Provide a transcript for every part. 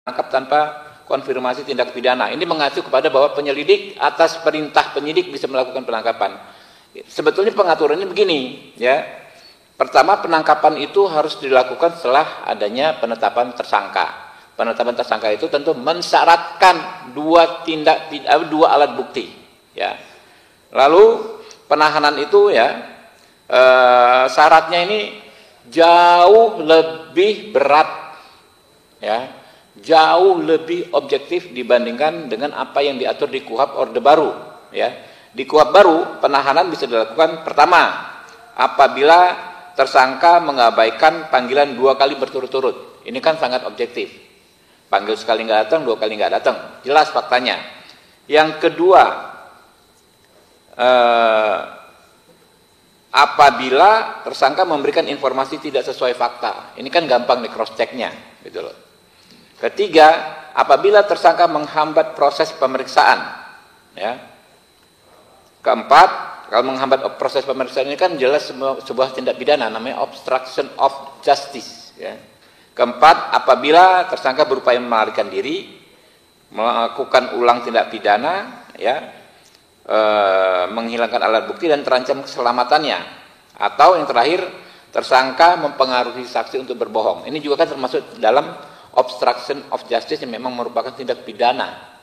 menangkap tanpa konfirmasi tindak pidana. Ini mengacu kepada bahwa penyelidik atas perintah penyidik bisa melakukan penangkapan. Sebetulnya pengaturannya begini, ya. Pertama, penangkapan itu harus dilakukan setelah adanya penetapan tersangka. Penetapan tersangka itu tentu mensyaratkan dua alat bukti, ya. Lalu penahanan itu, ya, syaratnya ini jauh lebih berat, ya, jauh lebih objektif dibandingkan dengan apa yang diatur di KUHP Orde Baru, ya. Di KUHP Baru penahanan bisa dilakukan pertama apabila tersangka mengabaikan panggilan 2 kali berturut-turut. Ini kan sangat objektif. Panggil sekali nggak datang, 2 kali nggak datang, jelas faktanya. Yang kedua, apabila tersangka memberikan informasi tidak sesuai fakta. Ini kan gampang di cross checknya, gitu loh. Ketiga, apabila tersangka menghambat proses pemeriksaan, ya. Keempat, kalau menghambat proses pemeriksaan ini kan jelas sebuah tindak pidana, namanya obstruction of justice, ya. Keempat, apabila tersangka berupaya melarikan diri, melakukan ulang tindak pidana, ya, menghilangkan alat bukti dan terancam keselamatannya, atau yang terakhir, tersangka mempengaruhi saksi untuk berbohong. Ini juga kan termasuk dalam obstruction of justice yang memang merupakan tindak pidana.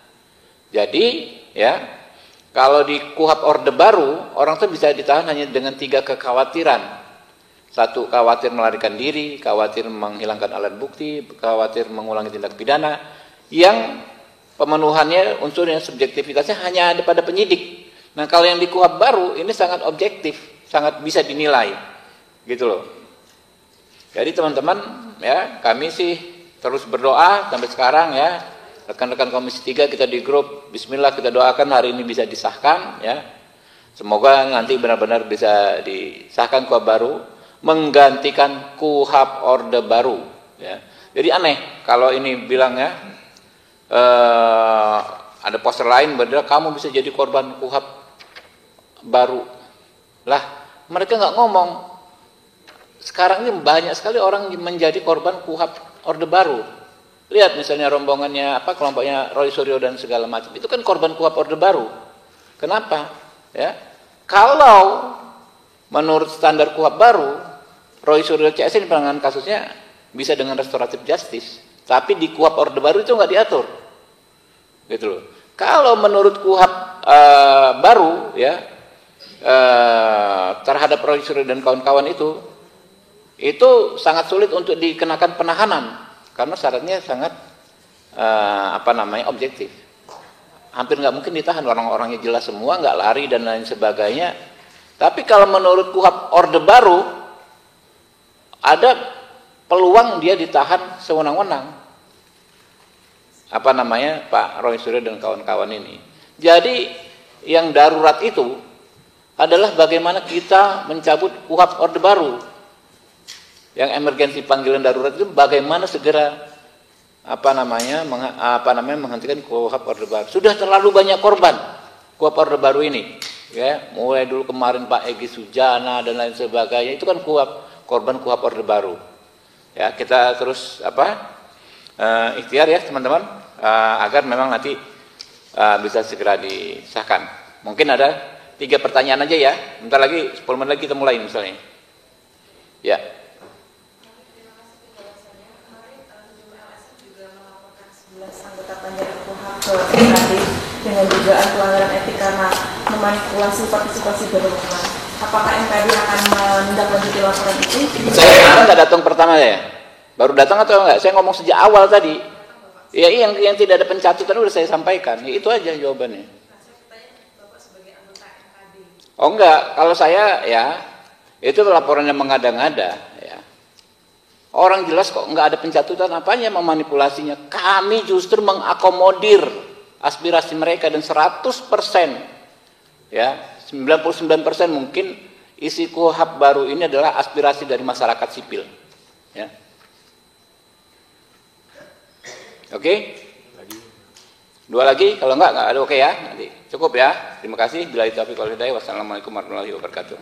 Jadi, ya, kalau di KUHP Orde Baru, orang itu bisa ditahan hanya dengan 3 kekhawatiran. 1, khawatir melarikan diri, khawatir menghilangkan alat bukti, khawatir mengulangi tindak pidana, yang pemenuhannya unsur yang subjektivitasnya hanya ada pada penyidik. Nah, kalau yang di KUHP Baru ini sangat objektif, sangat bisa dinilai, gitu loh. Jadi teman-teman, ya, kami sih terus berdoa sampai sekarang, ya. Rekan-rekan Komisi 3 kita di grup, bismillah kita doakan hari ini bisa disahkan, ya. Semoga nanti benar-benar bisa disahkan KUHP Baru, menggantikan KUHP Orde Baru, ya. Jadi aneh kalau ini bilangnya ada poster lain berarti kamu bisa jadi korban KUHP Baru. Lah, mereka nggak ngomong. Sekarang ini banyak sekali orang menjadi korban KUHP Orde Baru. Lihat misalnya rombongannya kelompoknya Roy Suryo dan segala macam. Itu kan korban KUHP Orde Baru. Kenapa? Ya. Kalau menurut standar KUHP Baru, Roy Suryo CS ini penanganan kasusnya bisa dengan restoratif justice. Tapi di KUHP Orde Baru itu nggak diatur. Gitu loh. Kalau menurut KUHP Baru, ya, terhadap Roy Suryo dan kawan-kawan itu sangat sulit untuk dikenakan penahanan. Karena syaratnya sangat objektif. Hampir nggak mungkin ditahan, orang-orangnya jelas semua, nggak lari dan lain sebagainya. Tapi kalau menurut KUHP Orde Baru, ada peluang dia ditahan sewenang-wenang. Pak Roy Suryo dan kawan-kawan ini. Jadi yang darurat itu adalah bagaimana kita mencabut KUHP Orde Baru. Yang emergensi panggilan darurat itu bagaimana segera menghentikan KUHP Orde Baru. Sudah terlalu banyak korban KUHP Orde Baru ini, ya. Mulai dulu kemarin Pak Egy Sujana dan lain sebagainya, itu kan korban KUHP Orde Baru. Ya, kita terus ikhtiar, ya teman-teman, agar memang nanti bisa segera disahkan. Mungkin ada 3 pertanyaan aja, ya. Bentar lagi 10 menit lagi kita mulai misalnya. Ya. Anggota Panjara KUHP ke MKD dengan dugaan pelanggaran etik karena memanipulasi partisipasi berhubungan. Apakah MKD akan menindaklanjuti laporan itu? Saya nggak datang pertama ya, baru datang atau enggak? Saya ngomong sejak awal tadi. Ya, yang tidak ada pencatutan udah saya sampaikan. Ya, itu aja jawabannya. Oh enggak, kalau saya, ya, itu laporannya mengada-ngada, ya. Orang jelas kok nggak ada pencatutan, apanya memanipulasinya. Kami justru mengakomodir aspirasi mereka dan 100%, ya, 99% mungkin isi KUHP Baru ini adalah aspirasi dari masyarakat sipil, ya. Oke? 2 lagi, kalau enggak ada, oke, ya. Nanti cukup, ya. Terima kasih. Bila itu, wassalamualaikum warahmatullahi wabarakatuh.